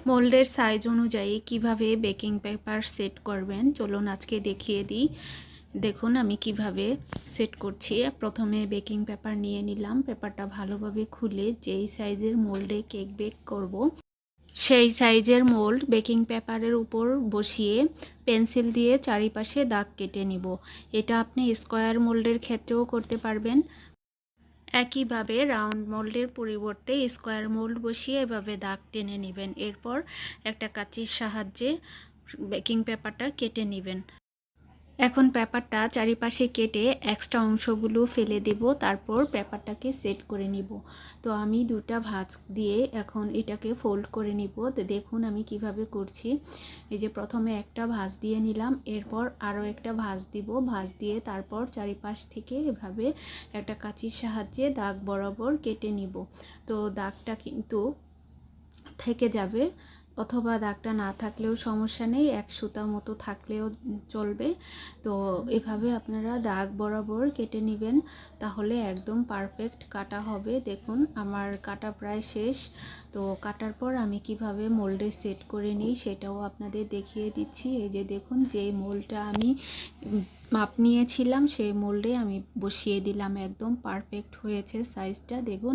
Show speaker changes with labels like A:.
A: মোল্ডের size অনুযায়ী কিভাবে baking paper set করবেন চলুন আজকে দেখিয়ে দিই। দেখুন আমি কিভাবে সেট করছি। প্রথমে বেকিং পেপার নিয়ে নিলাম। পেপারটা ভালোভাবে খুলে যেই সাইজের মোল্ডে কেক বেক করব সেই সাইজের মোল্ড বেকিং পেপারের উপর বসিয়ে পেন্সিল দিয়ে চারিপাশে দাগ কেটে নিব। এটা আপনি স্কোয়ার মোল্ডের ক্ষেত্রেও করতে পারবেন। একইভাবে রাউন্ড মোল্ডের পরিবর্তে স্কোয়ার মোল্ড বসিয়ে এভাবে দাগ টেনে নেবেন। এরপর একটা কাঁচির সাহায্যে বেকিং পেপারটা কেটে নেবেন। এখন পেপারটা চারিপাশে কেটে এক্সট্রা অংশগুলো ফেলে দেব, তারপর পেপারটাকে সেট করে নিব। তো আমি দুটা ভাঁজ দিয়ে এখন এটাকে ফোল্ড করে নিব। তো দেখুন আমি কিভাবে করছি। এই যে প্রথমে একটা ভাঁজ দিয়ে নিলাম, এরপর আরও একটা ভাঁজ দিব। ভাঁজ দিয়ে তারপর চারিপাশ থেকে এভাবে একটা কাঁচির সাহায্যে দাগ বরাবর কেটে নিব। তো দাগটা কিন্তু থেকে যাবে, অথবা দাগটা না থাকলেও সমস্যা নেই, এক সুতা মতো থাকলেও চলবে। তো এভাবে আপনারা দাগ বরাবর কেটে নেবেন, তাহলে একদম পারফেক্ট কাটা হবে। দেখুন আমার কাটা প্রায় শেষ। তো কাটার পর আমি কিভাবে মোল্ডে সেট করে নিই সেটাও আপনাদের দেখিয়ে দিচ্ছি। এই যে দেখুন, যেই মোল্ডটা আমি মাপ নিয়েছিলাম সেই মোল্ডে আমি বসিয়ে দিলাম। একদম পারফেক্ট হয়েছে সাইজটা। দেখুন